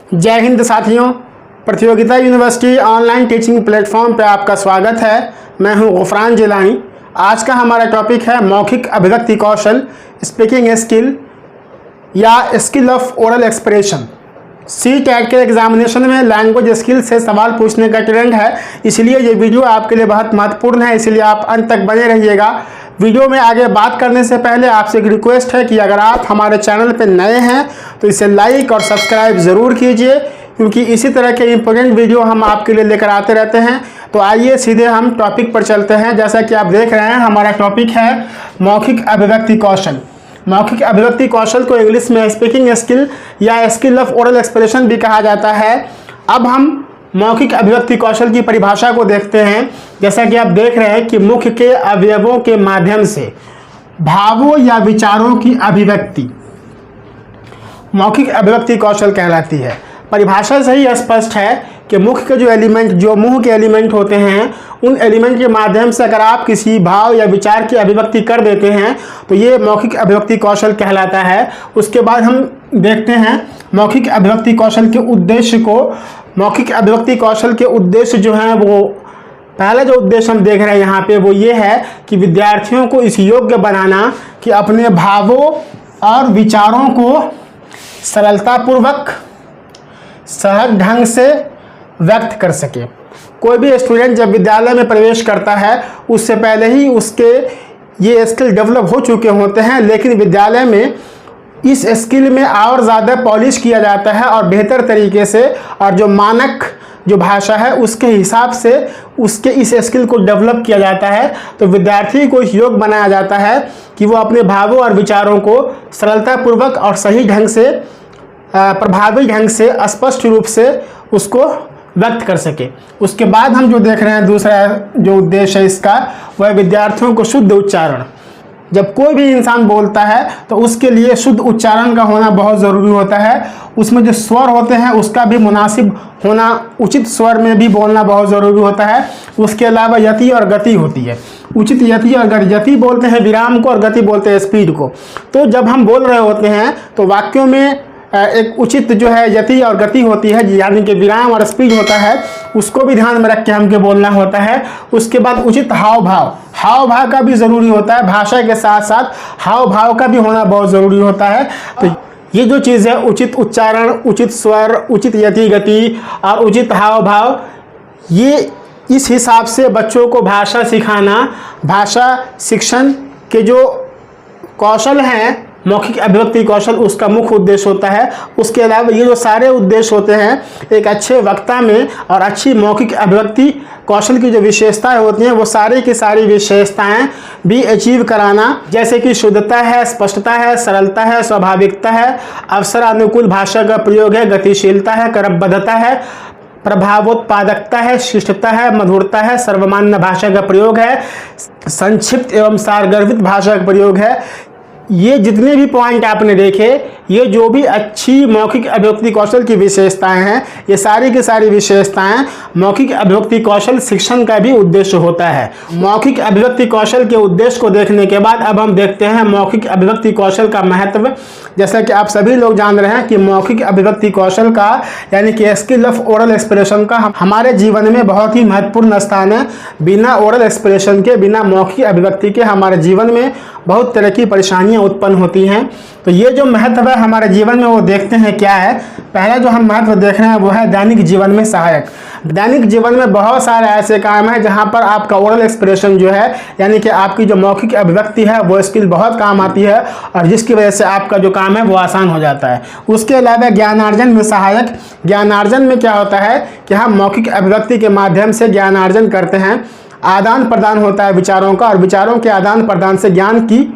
जय हिंद साथियों, प्रतियोगिता यूनिवर्सिटी ऑनलाइन टीचिंग प्लेटफॉर्म पे आपका स्वागत है। मैं हूं गुफरान जिलानी। आज का हमारा टॉपिक है मौखिक अभिव्यक्ति कौशल, स्पीकिंग स्किल या skill of oral expression. CTET के एग्जामिनेशन में लैंग्वेज स्किल से सवाल पूछने का ट्रेंड है, इसलिए ये वीडियो आपके लिए बहुत महत्वपूर्ण है, इसलिए आप अंत तक बने रहिएगा। वीडियो में आगे बात करने से पहले आपसे एक रिक्वेस्ट है कि अगर आप हमारे चैनल पर नए हैं तो इसे लाइक और सब्सक्राइब ज़रूर कीजिए, क्योंकि इसी तरह के इंपॉर्टेंट वीडियो हम आपके लिए लेकर आते रहते हैं। तो आइए सीधे हम टॉपिक पर चलते हैं। जैसा कि आप देख रहे हैं, हमारा टॉपिक है मौखिक अभिव्यक्ति कौशल। मौखिक अभिव्यक्ति कौशल को इंग्लिश में स्पीकिंग स्किल या स्किल ऑफ ओरल एक्सप्रेशन भी कहा जाता है। अब हम मौखिक अभिव्यक्ति कौशल की परिभाषा को देखते हैं। जैसा कि आप देख रहे हैं कि मुख के अवयवों के माध्यम से भावों या विचारों की अभिव्यक्ति मौखिक अभिव्यक्ति कौशल कहलाती है। परिभाषा से ही स्पष्ट है कि मुख के जो मुंह के एलिमेंट होते हैं, उन एलिमेंट के माध्यम से अगर आप किसी भाव या विचार की अभिव्यक्ति कर देते हैं तो ये मौखिक अभिव्यक्ति कौशल कहलाता है। उसके बाद हम देखते हैं मौखिक अभिव्यक्ति कौशल के उद्देश्य को। मौखिक अभिव्यक्ति कौशल के उद्देश्य जो हैं, वो पहला जो उद्देश्य हम देख रहे हैं यहाँ पे वो ये है कि विद्यार्थियों को इस योग्य बनाना कि अपने भावों और विचारों को सरलतापूर्वक सहज ढंग से व्यक्त कर सके। कोई भी स्टूडेंट जब विद्यालय में प्रवेश करता है उससे पहले ही उसके ये स्किल डेवलप हो चुके होते हैं, लेकिन विद्यालय में इस स्किल में और ज़्यादा पॉलिश किया जाता है और बेहतर तरीके से, और जो मानक जो भाषा है उसके हिसाब से उसके इस स्किल को डेवलप किया जाता है। तो विद्यार्थी को इस योग्य बनाया जाता है कि वो अपने भावों और विचारों को सरलतापूर्वक और सही ढंग से, प्रभावी ढंग से, स्पष्ट रूप से उसको व्यक्त कर सके। उसके बाद हम जो देख रहे हैं, दूसरा जो उद्देश्य है इसका, वह विद्यार्थियों को शुद्ध उच्चारण। जब कोई भी इंसान बोलता है तो उसके लिए शुद्ध उच्चारण का होना बहुत ज़रूरी होता है। उसमें जो स्वर होते हैं उसका भी मुनासिब होना, उचित स्वर में भी बोलना बहुत ज़रूरी होता है। उसके अलावा यति और गति होती है। उचित यति और यति बोलते हैं विराम को और गति बोलते हैं स्पीड को। तो जब हम बोल रहे होते हैं तो वाक्यों में एक उचित जो है यति और गति होती है, यानी कि विराम और स्पीड होता है, उसको भी ध्यान में रख के हमको बोलना होता है। उसके बाद उचित हाव भाव का भी ज़रूरी होता है। भाषा के साथ साथ हाव भाव का भी होना बहुत ज़रूरी होता है। तो ये जो चीज़ है, उचित उच्चारण, उचित स्वर, उचित यति गति और उचित हाव भाव, ये इस हिसाब से बच्चों को भाषा सिखाना, भाषा शिक्षण के जो कौशल हैं, मौखिक अभिव्यक्ति कौशल, उसका मुख्य उद्देश्य होता है। उसके अलावा ये जो सारे उद्देश्य होते हैं, एक अच्छे वक्ता में और अच्छी मौखिक अभिव्यक्ति कौशल की जो विशेषताएं होती हैं, वो सारी की सारी विशेषताएं भी अचीव कराना, जैसे कि शुद्धता है, स्पष्टता है, सरलता है, स्वाभाविकता है, अवसरानुकूल भाषा का प्रयोग है, गतिशीलता है, क्रमबद्धता है, प्रभावोत्पादकता है, शिष्टता है, मधुरता है, सर्वमान्य भाषा का प्रयोग है, संक्षिप्त एवं सारगर्भित भाषा का प्रयोग है। ये जितने भी पॉइंट आपने देखे, ये जो भी अच्छी मौखिक अभिव्यक्ति कौशल की विशेषताएं हैं, ये सारी की सारी विशेषताएं मौखिक अभिव्यक्ति कौशल शिक्षण का भी उद्देश्य होता है। मौखिक अभिव्यक्ति कौशल के उद्देश्य को देखने के बाद अब हम देखते हैं मौखिक अभिव्यक्ति कौशल का महत्व। जैसा कि आप सभी लोग जान रहे हैं कि मौखिक अभिव्यक्ति कौशल का, यानी कि स्किल ऑफ ओरल एक्सप्रेशन का हमारे जीवन में बहुत ही महत्वपूर्ण स्थान है। बिना ओरल एक्सप्रेशन के, बिना मौखिक अभिव्यक्ति के हमारे जीवन में बहुत तरह की परेशानियां उत्पन्न होती हैं। तो ये जो महत्व है हमारे जीवन में, वो देखते हैं क्या है। पहला जो हम महत्व देख रहे हैं वो है दैनिक जीवन में सहायक। दैनिक जीवन में बहुत सारे ऐसे काम हैं जहां पर आपका ओरल एक्सप्रेशन जो है, यानी कि आपकी जो मौखिक अभिव्यक्ति है, वो स्किल बहुत काम आती है और जिसकी वजह से आपका जो काम है वो आसान हो जाता है। उसके अलावा ज्ञानार्जन में सहायक। ज्ञानार्जन में क्या होता है कि हम मौखिक अभिव्यक्ति के माध्यम से ज्ञानार्जन करते हैं, आदान प्रदान होता है विचारों का, और विचारों के आदान प्रदान से ज्ञान की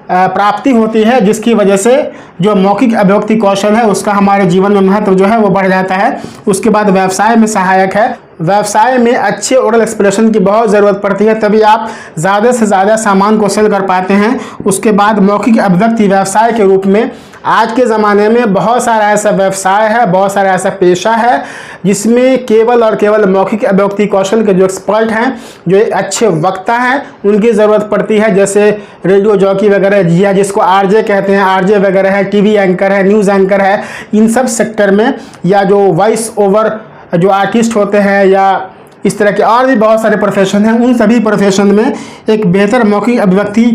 प्राप्ति होती है, जिसकी वजह से जो मौखिक अभिव्यक्ति कौशल है उसका हमारे जीवन में महत्व जो है वो बढ़ जाता है। उसके बाद व्यवसाय में सहायक है। व्यवसाय में अच्छे ओरल एक्सप्रेशन की बहुत ज़रूरत पड़ती है, तभी आप ज़्यादा से ज़्यादा सामान को सेल कर पाते हैं। उसके बाद मौखिक अभिव्यक्ति व्यवसाय के रूप में आज के ज़माने में बहुत सारा ऐसा व्यवसाय है, बहुत सारा ऐसा पेशा है जिसमें केवल और केवल मौखिक अभिव्यक्ति कौशल के जो एक्सपर्ट हैं, जो एक अच्छे वक्ता हैं, उनकी ज़रूरत पड़ती है। जैसे रेडियो जॉकी वगैरह या जिसको आरजे कहते हैं, आरजे वगैरह है, टीवी एंकर है, न्यूज़ एंकर है, इन सब सेक्टर में, या जो वॉइस ओवर जो आर्टिस्ट होते हैं, या इस तरह के और भी बहुत सारे प्रोफेशन हैं, उन सभी प्रोफेशन में एक बेहतर मौखिक अभिव्यक्ति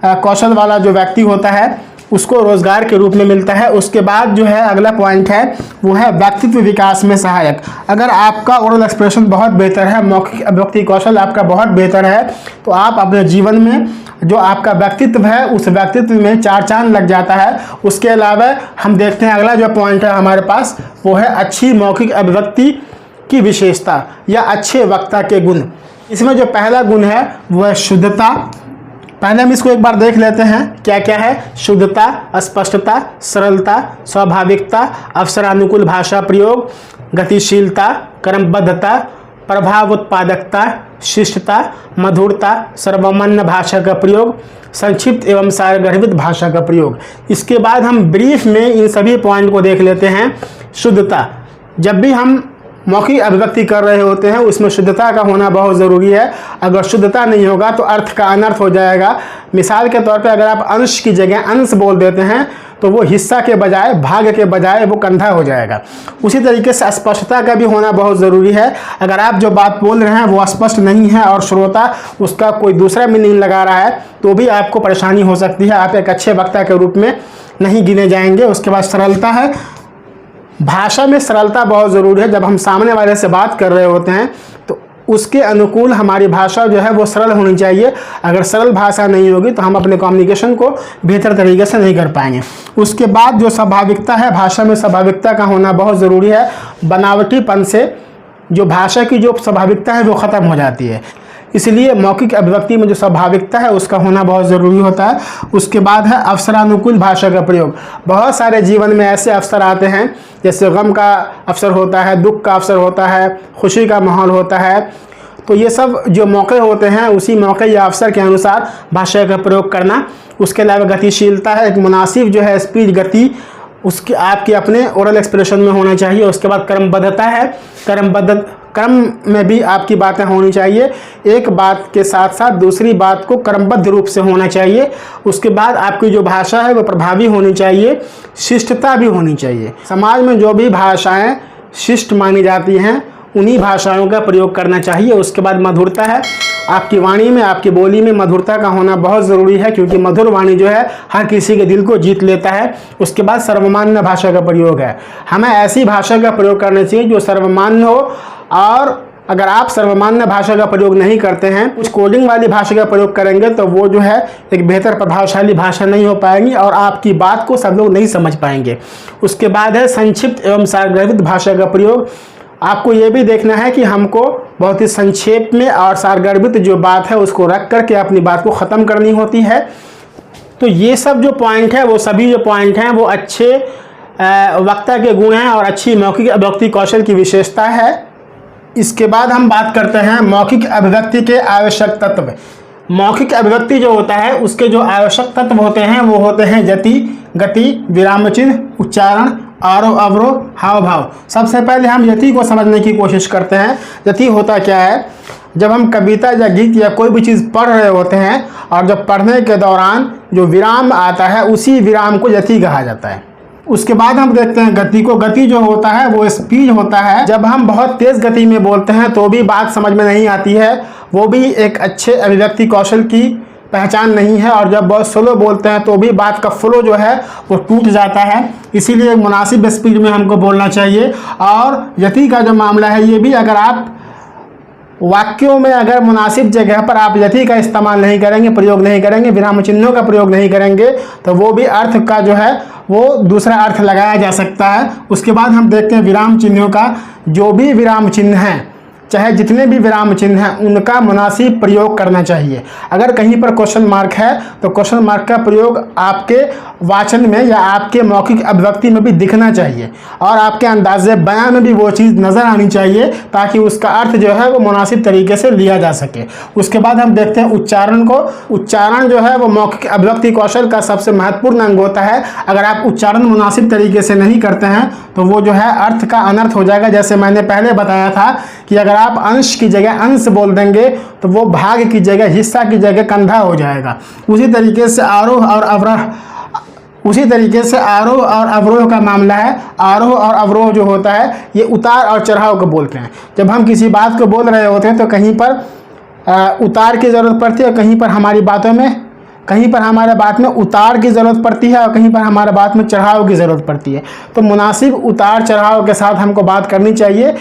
कौशल वाला जो व्यक्ति होता है उसको रोज़गार के रूप में मिलता है। उसके बाद जो है अगला पॉइंट है वो है व्यक्तित्व विकास में सहायक। अगर आपका ओरल एक्सप्रेशन बहुत बेहतर है, मौखिक अभिव्यक्ति कौशल आपका बहुत बेहतर है, तो आप अपने जीवन में जो आपका व्यक्तित्व है उस व्यक्तित्व में चार चांद लग जाता है। उसके अलावा हम देखते हैं अगला जो पॉइंट है हमारे पास वो है अच्छी मौखिक अभिव्यक्ति की विशेषता या अच्छे वक्ता के गुण। इसमें जो पहला गुण है वो है शुद्धता। पहले हम इसको एक बार देख लेते हैं क्या क्या है। शुद्धता, स्पष्टता, सरलता, स्वाभाविकता, अवसरानुकूल भाषा प्रयोग, गतिशीलता, क्रमबद्धता, प्रभाव उत्पादकता, शिष्टता, मधुरता, सर्वमान्य भाषा का प्रयोग, संक्षिप्त एवं सारगर्भित भाषा का प्रयोग। इसके बाद हम ब्रीफ में इन सभी पॉइंट को देख लेते हैं। शुद्धता, जब भी हम मौखिक अभिव्यक्ति कर रहे होते हैं उसमें शुद्धता का होना बहुत ज़रूरी है। अगर शुद्धता नहीं होगा तो अर्थ का अनर्थ हो जाएगा। मिसाल के तौर पे अगर आप अंश की जगह अंश बोल देते हैं तो वो हिस्सा के बजाय, भाग के बजाय वो कंधा हो जाएगा। उसी तरीके से स्पष्टता का भी होना बहुत ज़रूरी है। अगर आप जो बात बोल रहे हैं वो स्पष्ट नहीं है और श्रोता उसका कोई दूसरा मीनिंग लगा रहा है तो भी आपको परेशानी हो सकती है, आप एक अच्छे वक्ता के रूप में नहीं गिने जाएंगे। उसके बाद सरलता है। भाषा में सरलता बहुत ज़रूरी है। जब हम सामने वाले से बात कर रहे होते हैं तो उसके अनुकूल हमारी भाषा जो है वो सरल होनी चाहिए। अगर सरल भाषा नहीं होगी तो हम अपने कम्युनिकेशन को बेहतर तरीके से नहीं कर पाएंगे। उसके बाद जो स्वाभाविकता है, भाषा में स्वाभाविकता का होना बहुत ज़रूरी है। बनावटीपन से जो भाषा की जो स्वाभाविकता है वो ख़त्म हो जाती है, इसलिए मौखिक अभिव्यक्ति में जो स्वाभाविकता है उसका होना बहुत ज़रूरी होता है। उसके बाद है अवसरानुकूल भाषा का प्रयोग। बहुत सारे जीवन में ऐसे अवसर आते हैं, जैसे गम का अवसर होता है, दुख का अवसर होता है, खुशी का माहौल होता है। तो ये सब जो मौके होते हैं उसी मौके या अवसर के अनुसार भाषा का प्रयोग करना। उसके अलावा गतिशीलता है, एक मुनासिब जो है स्पीड, गति उसकी आपके अपने ओरल एक्सप्रेशन में होना चाहिए। उसके बाद क्रमबद्धता है। क्रम में भी आपकी बातें होनी चाहिए, एक बात के साथ साथ दूसरी बात को क्रमबद्ध रूप से होना चाहिए। उसके बाद आपकी जो भाषा है वो प्रभावी होनी चाहिए, शिष्टता भी होनी चाहिए। समाज में जो भी भाषाएं शिष्ट मानी जाती हैं उन्हीं भाषाओं का प्रयोग करना चाहिए। उसके बाद मधुरता है। आपकी वाणी में, आपकी बोली में मधुरता का होना बहुत ज़रूरी है, क्योंकि मधुर वाणी जो है हर किसी के दिल को जीत लेता है। उसके बाद सर्वमान्य भाषा का प्रयोग है। हमें ऐसी भाषा का प्रयोग करना चाहिए जो सर्वमान्य हो, और अगर आप सर्वमान्य भाषा का प्रयोग नहीं करते हैं, कुछ कोडिंग वाली भाषा का प्रयोग करेंगे तो वो जो है एक बेहतर प्रभावशाली भाषा नहीं हो पाएगी और आपकी बात को सब लोग नहीं समझ पाएंगे। उसके बाद है संक्षिप्त एवं सारगर्भित भाषा का प्रयोग। आपको ये भी देखना है कि हमको बहुत ही संक्षेप में और सारगर्भित जो बात है उसको रख करके अपनी बात को ख़त्म करनी होती है। तो ये सब जो पॉइंट है, वो सभी जो पॉइंट हैं वो अच्छे वक्ता के गुण हैं और अच्छी मौखिक अभिव्यक्ति कौशल की विशेषता है। इसके बाद हम बात करते हैं मौखिक अभिव्यक्ति के आवश्यक तत्व। मौखिक अभिव्यक्ति जो होता है उसके जो आवश्यक तत्व होते हैं वो होते हैं यति, गति, विराम चिन्ह, उच्चारण, आरोह अवरोह, हाव भाव। सबसे पहले हम यति को समझने की कोशिश करते हैं। यति होता क्या है? जब हम कविता या गीत या कोई भी चीज़ पढ़ रहे होते हैं और जब पढ़ने के दौरान जो विराम आता है उसी विराम को यति कहा जाता है। उसके बाद हम देखते हैं गति को। गति जो होता है वो स्पीड होता है। जब हम बहुत तेज़ गति में बोलते हैं तो भी बात समझ में नहीं आती है, वो भी एक अच्छे अभिव्यक्ति कौशल की पहचान नहीं है। और जब बहुत स्लो बोलते हैं तो भी बात का फ्लो जो है वो टूट जाता है। इसीलिए मुनासिब स्पीड में हमको बोलना चाहिए। और यति का जो मामला है ये भी, अगर आप वाक्यों में अगर मुनासिब जगह पर आप यति का इस्तेमाल नहीं करेंगे, प्रयोग नहीं करेंगे, विराम चिन्हों का प्रयोग नहीं करेंगे तो वो भी अर्थ का जो है वो दूसरा अर्थ लगाया जा सकता है। उसके बाद हम देखते हैं विराम चिन्हों का। जो भी विराम चिन्ह हैं चाहे जितने भी विराम चिन्ह हैं उनका मुनासिब प्रयोग करना चाहिए। अगर कहीं पर क्वेश्चन मार्क है तो क्वेश्चन मार्क का प्रयोग आपके वाचन में या आपके मौखिक अभिव्यक्ति में भी दिखना चाहिए और आपके अंदाज़े बयान में भी वो चीज़ नज़र आनी चाहिए ताकि उसका अर्थ जो है वो मुनासिब तरीके से लिया जा सके। उसके बाद हम देखते हैं उच्चारण को। उच्चारण जो है वो मौखिक अभिव्यक्ति कौशल का सबसे महत्वपूर्ण अंग होता है। अगर आप उच्चारण मुनासिब तरीके से नहीं करते हैं तो वो जो है अर्थ का अनर्थ हो जाएगा। जैसे मैंने पहले बताया था कि अगर आप अंश की जगह अंश बोल देंगे तो वो भाग की जगह हिस्सा की जगह कंधा हो जाएगा। उसी तरीके से आरोह और अवरोह का मामला है। आरोह और अवरोह जो होता है ये उतार और चढ़ाव को बोलते हैं। जब हम किसी बात को बोल रहे होते हैं तो कहीं पर उतार की ज़रूरत पड़ती है, कहीं पर हमारे बात में उतार की ज़रूरत पड़ती है और कहीं पर हमारे बात में चढ़ाव की ज़रूरत पड़ती है। तो मुनासिब उतार चढ़ाव के साथ हमको बात करनी चाहिए,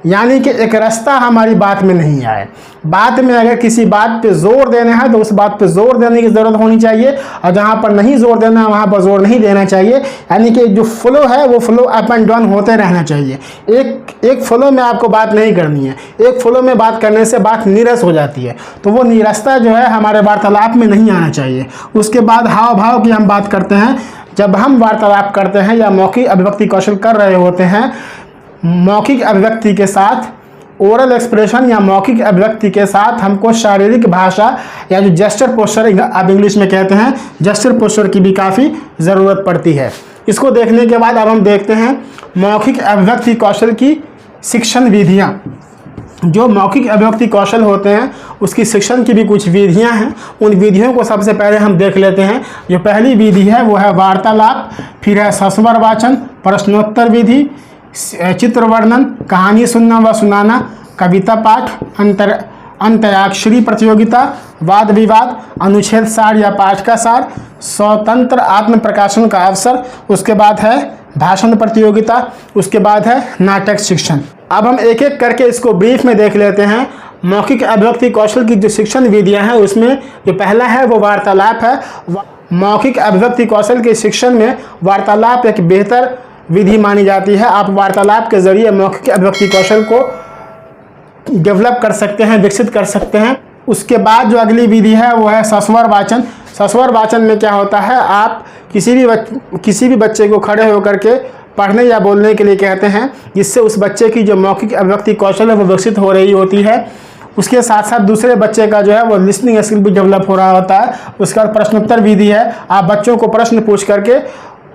यानी कि एक रास्ता हमारी बात में नहीं आए। बात में अगर किसी बात पे जोर देना है तो उस बात पे जोर देने की ज़रूरत होनी चाहिए और जहाँ पर नहीं जोर देना है वहाँ पर जोर नहीं देना चाहिए। यानी कि जो फ्लो है वो फ्लो अप एंड डाउन होते रहना चाहिए। एक फ्लो में आपको बात नहीं करनी है। एक फ्लो में बात करने से बात नीरस हो जाती है, तो वो नीरसता जो है हमारे वार्तालाप में नहीं आना चाहिए। उसके बाद हाव भाव की हम बात करते हैं। जब हम वार्तालाप करते हैं या मौखिक अभिव्यक्ति कौशल कर रहे होते हैं, मौखिक अभिव्यक्ति के साथ ओरल एक्सप्रेशन या मौखिक अभिव्यक्ति के साथ हमको शारीरिक भाषा या जो जेस्चर पोस्चर आप इंग्लिश में कहते हैं, जेस्चर पोस्चर की भी काफ़ी ज़रूरत पड़ती है। इसको देखने के बाद अब हम देखते हैं मौखिक अभिव्यक्ति कौशल की शिक्षण विधियाँ। जो मौखिक अभिव्यक्ति कौशल होते हैं उसकी शिक्षण की भी कुछ विधियां हैं। उन विधियों को सबसे पहले हम देख लेते हैं। जो पहली विधि है वो है वार्तालाप, फिर है सस्वर वाचन, प्रश्नोत्तर विधि, चित्र वर्णन, कहानी सुनना व सुनाना, कविता पाठ, अंतराक्षरी प्रतियोगिता, वाद विवाद, अनुच्छेद सार या पाठ का सार, स्वतंत्र आत्म प्रकाशन का अवसर, उसके बाद है भाषण प्रतियोगिता, उसके बाद है नाटक शिक्षण। अब हम एक एक करके इसको ब्रीफ में देख लेते हैं। मौखिक अभिव्यक्ति कौशल की जो शिक्षण विधियां हैं उसमें जो पहला है वो वार्तालाप है। मौखिक अभिव्यक्ति कौशल के शिक्षण में वार्तालाप एक बेहतर विधि मानी जाती है। आप वार्तालाप के जरिए मौखिक अभिव्यक्ति कौशल को डेवलप कर सकते हैं, विकसित कर सकते हैं। उसके बाद जो अगली विधि है वो है सस्वर वाचन। सस्वर वाचन में क्या होता है, आप किसी भी बच्चे को खड़े होकर के पढ़ने या बोलने के लिए कहते हैं, जिससे उस बच्चे की जो मौखिक अभिव्यक्ति कौशल है वो विकसित हो रही होती है। उसके साथ साथ दूसरे बच्चे का जो है वो लिसनिंग स्किल भी डेवलप हो रहा होता है। उसके बाद प्रश्नोत्तर विधि है। आप बच्चों को प्रश्न पूछ करके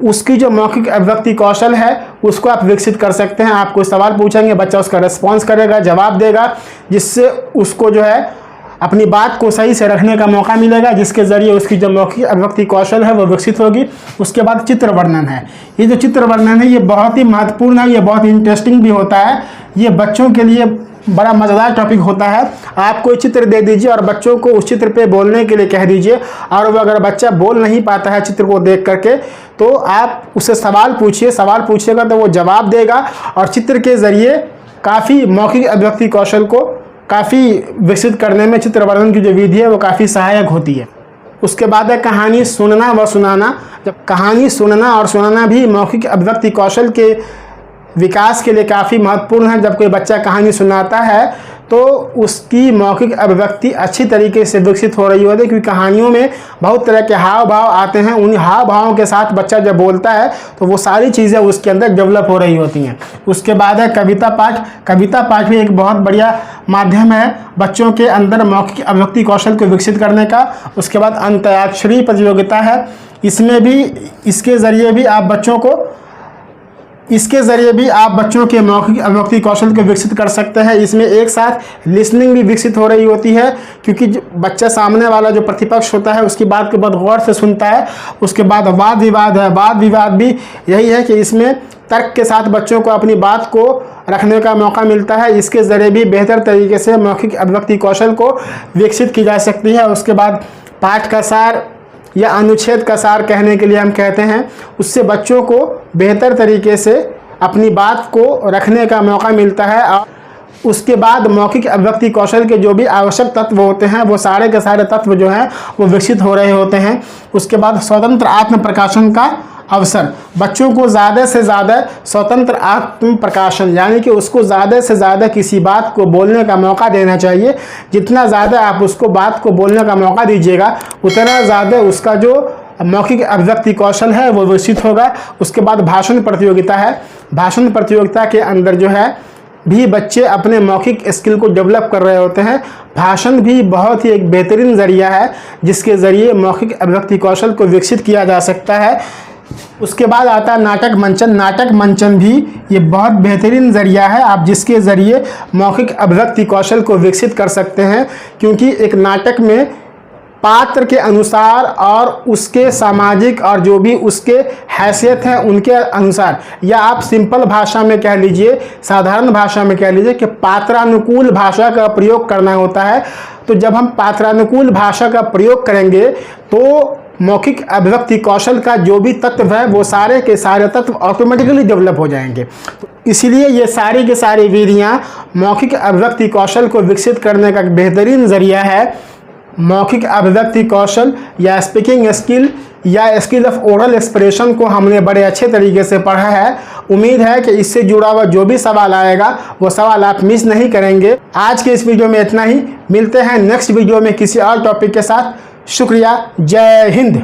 उसकी जो मौखिक अभिव्यक्ति कौशल है उसको आप विकसित कर सकते हैं। आप कोई सवाल पूछेंगे, बच्चा उसका रिस्पॉन्स करेगा, जवाब देगा, जिससे उसको जो है अपनी बात को सही से रखने का मौका मिलेगा, जिसके ज़रिए उसकी जो मौखिक अभिव्यक्ति कौशल है वो विकसित होगी। उसके बाद चित्र वर्णन है। ये जो चित्र वर्णन है ये बहुत ही महत्वपूर्ण है, ये बहुत इंटरेस्टिंग भी होता है। ये बच्चों के लिए बड़ा मज़ेदार टॉपिक होता है। आप कोई चित्र दे दीजिए और बच्चों को उस चित्र पे बोलने के लिए कह दीजिए, और वो अगर बच्चा बोल नहीं पाता है चित्र को देख करके तो आप उससे सवाल पूछिए। सवाल पूछिएगा तो वो जवाब देगा और चित्र के ज़रिए काफ़ी मौखिक अभिव्यक्ति कौशल को काफ़ी विकसित करने में चित्र वर्णन की जो विधि है वो काफ़ी सहायक होती है। उसके बाद है कहानी सुनना व सुनाना। जब कहानी सुनना और सुनाना भी मौखिक अभिव्यक्ति कौशल के विकास के लिए काफ़ी महत्वपूर्ण है। जब कोई बच्चा कहानी सुनाता है तो उसकी मौखिक अभिव्यक्ति अच्छी तरीके से विकसित हो रही होती है, क्योंकि कहानियों में बहुत तरह के हाव भाव आते हैं। उन हाव भावों के साथ बच्चा जब बोलता है तो वो सारी चीज़ें उसके अंदर डेवलप हो रही होती हैं। उसके बाद है कविता पाठ। कविता पाठ भी एक बहुत बढ़िया माध्यम है बच्चों के अंदर मौखिक अभिव्यक्ति कौशल को विकसित करने का। उसके बाद अंतराक्षरी प्रतियोगिता है। इसके ज़रिए भी आप बच्चों के मौखिक अभिव्यक्ति कौशल को विकसित कर सकते हैं। इसमें एक साथ लिसनिंग भी विकसित हो रही होती है, क्योंकि बच्चा सामने वाला जो प्रतिपक्ष होता है उसकी बात को बहुत गौर से सुनता है। उसके बाद वाद विवाद है। वाद विवाद भी यही है कि इसमें तर्क के साथ बच्चों को अपनी बात को रखने का मौका मिलता है। इसके ज़रिए भी बेहतर तरीके से मौखिक अभिव्यक्ति कौशल को विकसित की जा सकती है। उसके बाद पाठ का सार या अनुच्छेद का सार कहने के लिए हम कहते हैं, उससे बच्चों को बेहतर तरीके से अपनी बात को रखने का मौका मिलता है। और उसके बाद मौखिक अभिव्यक्ति कौशल के जो भी आवश्यक तत्व होते हैं वो सारे के सारे तत्व जो हैं वो विकसित हो रहे होते हैं। उसके बाद स्वतंत्र आत्म प्रकाशन का अवसर। बच्चों को ज़्यादा से ज़्यादा स्वतंत्र आत्म प्रकाशन, यानी कि उसको ज़्यादा से ज़्यादा किसी बात को बोलने का मौका देना चाहिए। जितना ज़्यादा आप उसको बात को बोलने का मौका दीजिएगा उतना ज़्यादा उसका जो मौखिक अभिव्यक्ति कौशल है वो विकसित होगा। उसके बाद भाषण प्रतियोगिता है। भाषण प्रतियोगिता के अंदर जो है भी बच्चे अपने मौखिक स्किल को डेवलप कर रहे होते हैं। भाषण भी बहुत ही एक बेहतरीन ज़रिया है जिसके ज़रिए मौखिक अभिव्यक्ति कौशल को विकसित किया जा सकता है। उसके बाद आता है नाटक मंचन। नाटक मंचन भी ये बहुत बेहतरीन ज़रिया है आप जिसके ज़रिए मौखिक अभिव्यक्ति कौशल को विकसित कर सकते हैं, क्योंकि एक नाटक में पात्र के अनुसार और उसके सामाजिक और जो भी उसके हैसियत हैं उनके अनुसार, या आप सिंपल भाषा में कह लीजिए, साधारण भाषा में कह लीजिए कि पात्रानुकूल भाषा का प्रयोग करना होता है। तो जब हम पात्रानुकूल भाषा का प्रयोग करेंगे तो मौखिक अभिव्यक्ति कौशल का जो भी तत्व है वो सारे के सारे तत्व ऑटोमेटिकली डेवलप हो जाएंगे। तो इसीलिए ये सारी की सारी विधियाँ मौखिक अभिव्यक्ति कौशल को विकसित करने का बेहतरीन ज़रिया है। मौखिक अभिव्यक्ति कौशल या स्पीकिंग स्किल या स्किल ऑफ ओरल एक्सप्रेशन को हमने बड़े अच्छे तरीके से पढ़ा है। उम्मीद है कि इससे जुड़ा हुआ जो भी सवाल आएगा वो सवाल आप मिस नहीं करेंगे। आज के इस वीडियो में इतना ही। मिलते हैं नेक्स्ट वीडियो में किसी और टॉपिक के साथ। शुक्रिया। जय हिंद।